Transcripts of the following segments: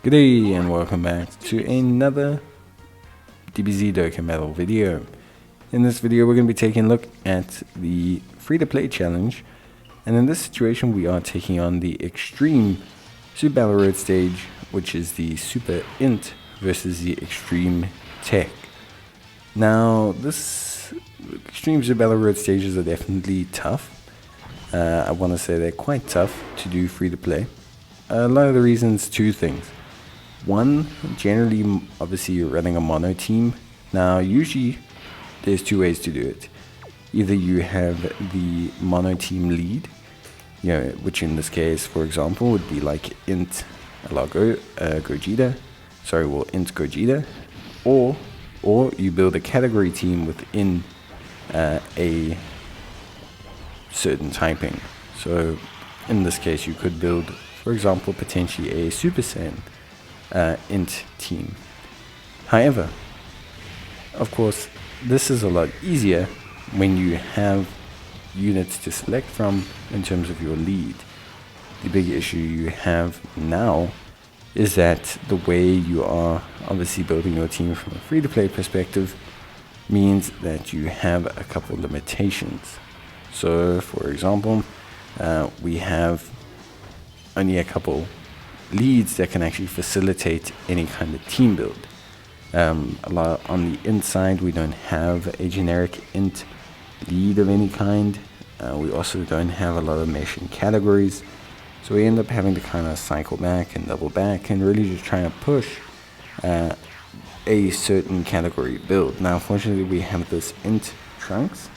Good day and welcome back to another DBZ Dokkan Battle video. In this video we're going to be taking a look at the free-to-play challenge, and in this situation we are taking on the Extreme Super Battle Road stage, which is the Super Int versus the Extreme Tech. Now this Extreme Super Battle Road stages are definitely tough. I want to say they're quite tough to do free-to-play. A lot of the reasons, two things. One, generally, obviously you're running a mono team. Now usually there's two ways to do it. Either you have the mono team lead, which in this case, for example, would be like int Gogeta, int Gogeta, or you build a category team within a certain typing. So in this case you could build, for example, potentially a Super Saiyan int team. However, of course, this is a lot easier when you have units to select from in terms of your lead. The big issue you have now is that the way you are obviously building your team from a free-to-play perspective means that you have a couple limitations. So for example, we have only a couple leads that can actually facilitate any kind of team build. A lot on the int side, we don't have a generic int lead of any kind. We also don't have a lot of meshing categories, so we end up having to kind of cycle back and double back and really just try to push a certain category build. Now fortunately we have this int Trunks,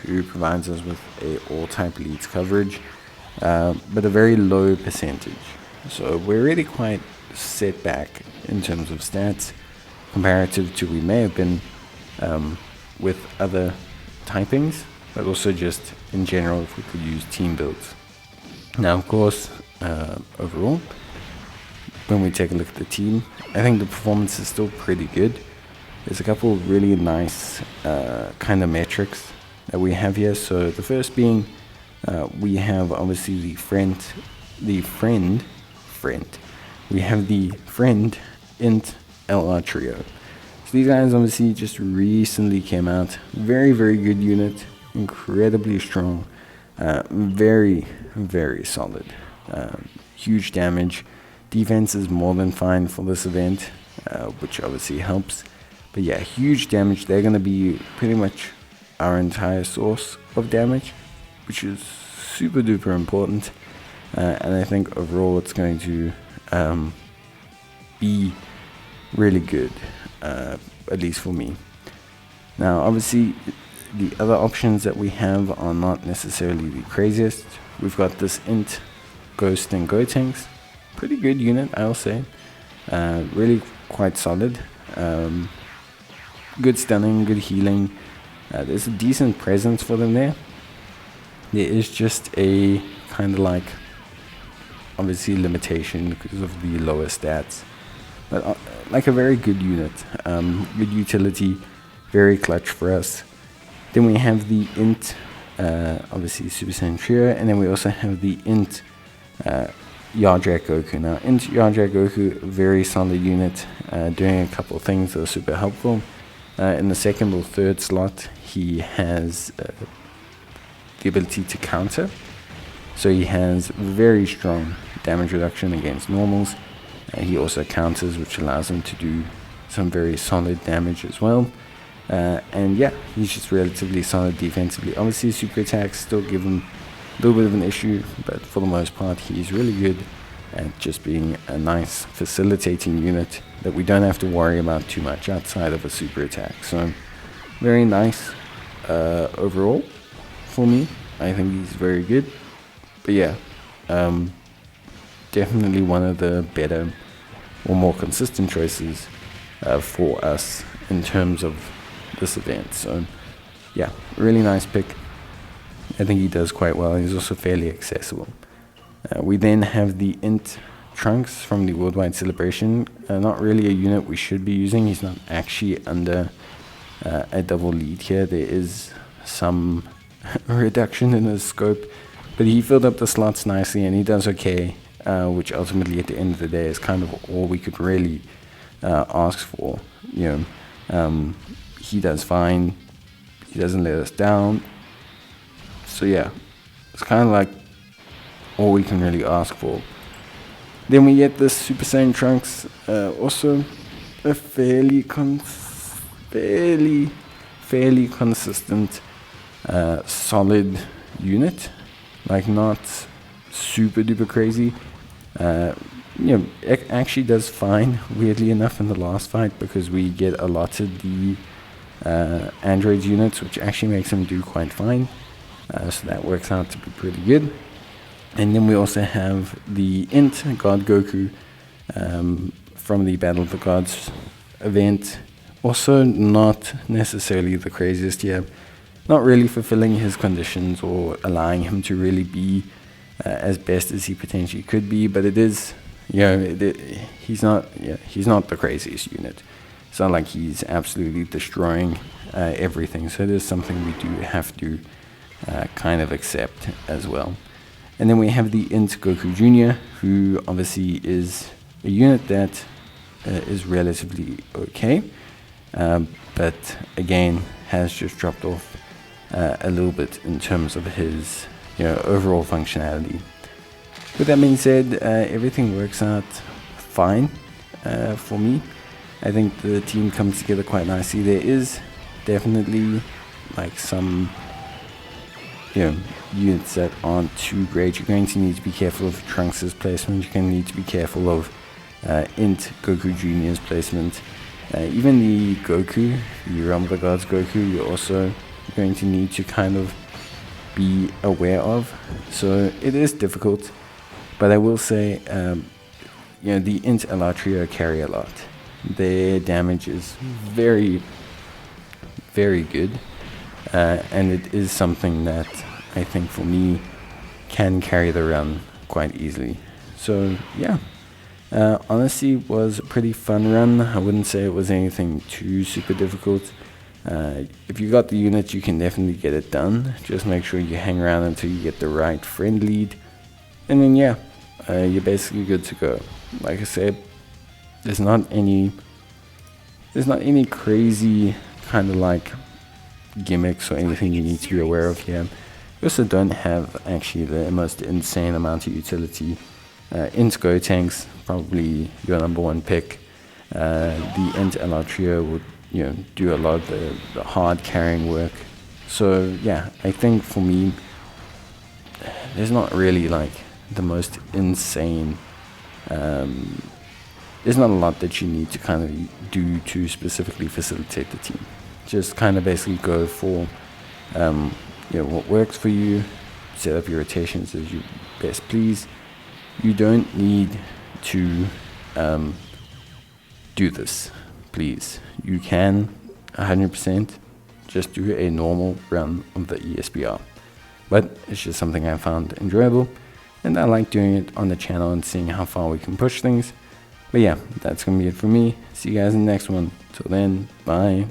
who provides us with a all type leads coverage, but a very low percentage. So we're really quite set back in terms of stats comparative to we may have been with other typings, but also just in general if we could use team builds. Now of course, overall, when we take a look at the team, I think the performance is still pretty good. There's a couple of really nice kind of metrics that we have here. So the first being, we have obviously the friend. We have the friend int LR trio. So these guys obviously just recently came out. Very good unit, incredibly strong, very solid, huge damage. Defense is more than fine for this event, which obviously helps. But yeah, huge damage. They're going to be pretty much our entire source of damage, which is super duper important. And I think overall it's going to be really good, at least for me. Now obviously the other options that we have are not necessarily the craziest. We've got this int Ghost and Gotenks, pretty good unit I'll say, really quite solid, good stunning, good healing. There's a decent presence for them there. There is just a kind of like obviously limitation because of the lower stats, but like a very good unit, good utility, very clutch for us. Then we have the int obviously Super Saiyan trio, and then we also have the int Yardrat Goku. Now int Yardrat Goku, very solid unit, doing a couple of things that are super helpful. In the second or third slot he has the ability to counter. So he has very strong damage reduction against normals. He also counters, which allows him to do some very solid damage as well. And yeah, he's just relatively solid defensively. Obviously super attacks still give him a little bit of an issue, but for the most part he's really good at just being a nice facilitating unit that we don't have to worry about too much outside of a super attack. So very nice overall for me. I think he's very good. But yeah, definitely one of the better or more consistent choices for us in terms of this event. So yeah, really nice pick. I think he does quite well. He's also fairly accessible. We then have the int Trunks from the Worldwide Celebration. Not really a unit we should be using. He's not actually under a double lead here. There is some reduction in his scope, but he filled up the slots nicely and he does okay which ultimately at the end of the day is kind of all we could really ask for. He does fine. He doesn't let us down. So yeah, it's kind of like all we can really ask for. Then we get this Super Saiyan Trunks, also a fairly consistent, solid unit, like not super duper crazy. It actually does fine, weirdly enough, in the last fight, because we get allotted the android units, which actually makes him do quite fine. So that works out to be pretty good. And then we also have the Int God Goku from the Battle of the Gods event. Also not necessarily the craziest here. Not really fulfilling his conditions or allowing him to really be as best as he potentially could be. But it is, he's not the craziest unit. It's not like he's absolutely destroying everything. So it is something we do have to kind of accept as well. And then we have the Int Goku Jr., who obviously is a unit that is relatively okay, but again has just dropped off a little bit in terms of his overall functionality. With that being said, everything works out fine for me. I think the team comes together quite nicely. There is definitely like some units that aren't too great. You're going to need to be careful of Trunks' placement. You're going to need to be careful of Int Goku Jr.'s placement. Even the Goku, the Realm of the Gods Goku, you're also going to need to kind of be aware of. So it is difficult, but I will say, the Int LR trio carry a lot. Their damage is very, very good. And it is something that I think for me can carry the run quite easily. So yeah, honestly was a pretty fun run. I wouldn't say it was anything too super difficult. If you got the unit, you can definitely get it done. Just make sure you hang around until you get the right friend lead, and then you're basically good to go. Like I said, there's not any crazy kind of like gimmicks or anything you need to be aware of here. You also don't have actually the most insane amount of utility. Int Gotenks, probably your number one pick. The Int LR trio would do a lot of the hard carrying work. So yeah, I think for me, there's not really like the most insane. There's not a lot that you need to kind of do to specifically facilitate the team. Just kind of basically go for what works for you, set up your rotations as you best please. You don't need to do this, please. You can 100% just do a normal run of the ESBR. But it's just something I found enjoyable, and I like doing it on the channel and seeing how far we can push things. But yeah, that's going to be it for me. See you guys in the next one. Till then, bye.